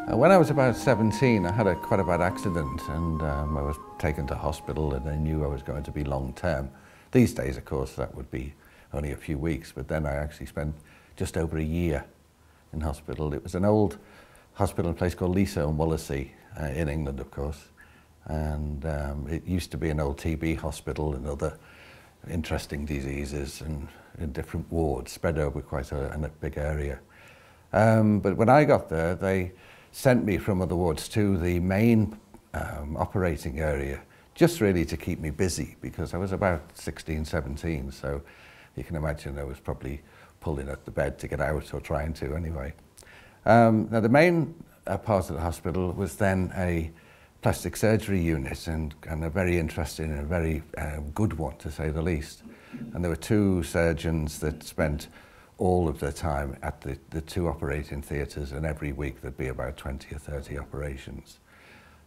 When I was about 17, I had quite a bad accident, and I was taken to hospital, and they knew I was going to be long term. These days, of course, that would be only a few weeks, but then I actually spent just over a year in hospital. It was an old hospital in a place called Leasowe in England, of course, and it used to be an old TB hospital and other interesting diseases and in different wards spread over quite a big area. But when I got there, they sent me from other wards to the main operating area, just really to keep me busy, because I was about 16, 17, so you can imagine I was probably pulling at the bed to get out, or trying to anyway. Now the main part of the hospital was then a plastic surgery unit, and a very interesting and a very good one, to say the least. And there were two surgeons that spent all of their time at the two operating theatres, and every week there'd be about 20 or 30 operations.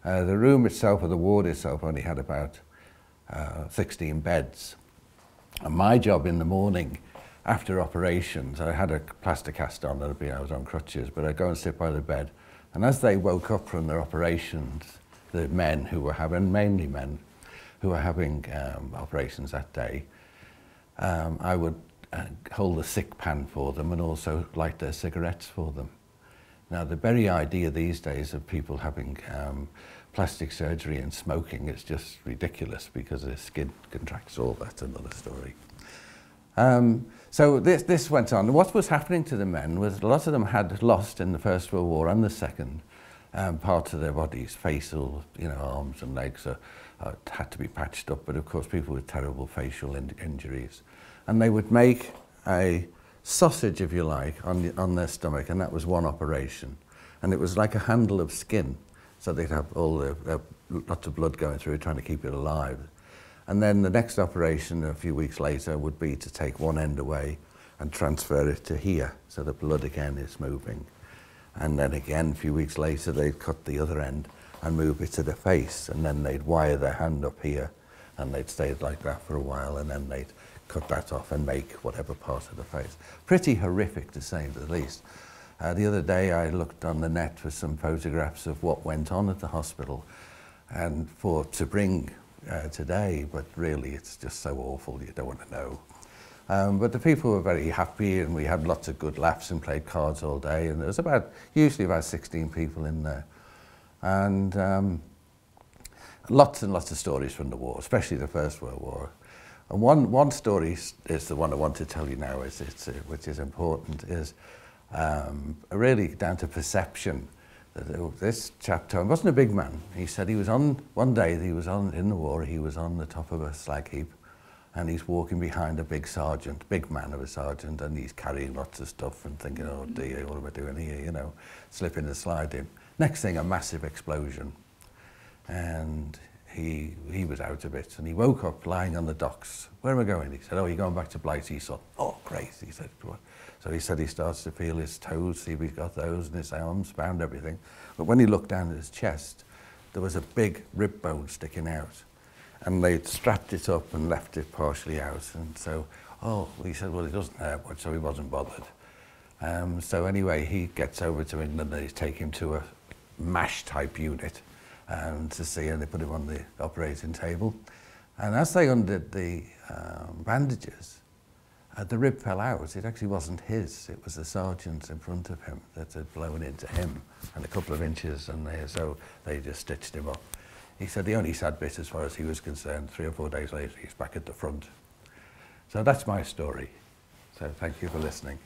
The room itself, or the ward itself, only had about 16 beds. And my job in the morning, after operations, I had a plaster cast on, I was on crutches, but I'd go and sit by the bed. And as they woke up from their operations, the men who were having, mainly men, who were having operations that day, I would hold a sick pan for them and also light their cigarettes for them. Now, the very idea these days of people having plastic surgery and smoking is just ridiculous, because their skin contracts. All that's another story. So this went on. What was happening to the men was a lot of them had lost in the First World War and the Second parts of their bodies, facial, arms and legs had to be patched up, but of course people with terrible facial injuries. And they would make a sausage, if you like, on their stomach, and that was one operation. And it was like a handle of skin, so they'd have lots of blood going through it, trying to keep it alive. And then the next operation, a few weeks later, would be to take one end away and transfer it to here, so the blood again is moving. And then again, a few weeks later, they'd cut the other end and move it to the face, and then they'd wire their hand up here, and they'd stay like that for a while, and then they'd cut that off and make whatever part of the face. Pretty horrific, to say the least. The other day I looked on the net for some photographs of what went on at the hospital, and to bring today, but really it's just so awful, you don't want to know. But the people were very happy, and we had lots of good laughs and played cards all day, and there was usually about 16 people in there. And lots and lots of stories from the war, especially the First World War. And one story is the one I want to tell you now, which is important, is really down to perception. This chap told me, he wasn't a big man. He said he was one day in the war, he was on the top of a slag heap, and he's walking behind a big man of a sergeant, and he's carrying lots of stuff and thinking, oh dear, what am I doing here, slipping and sliding. Next thing, a massive explosion. And he was out of it, and he woke up lying on the docks. Where am I going? He said, oh, you're going back to Blighty, son. Oh, great, he said. So he said he starts to feel his toes, see if he's got those, and his arms, found everything. But when he looked down at his chest, there was a big rib bone sticking out. And they'd strapped it up and left it partially out. And so, he said, well, it doesn't hurt much, so he wasn't bothered. So anyway, he gets over to England, and they take him to a MASH type unit to see, and they put him on the operating table. And as they undid the bandages, the rib fell out. It actually wasn't his. It was the sergeant's in front of him that had blown into him, and a couple of inches, and so they just stitched him up. He said the only sad bit, as far as he was concerned, 3 or 4 days later, he's back at the front. So that's my story. So thank you for listening.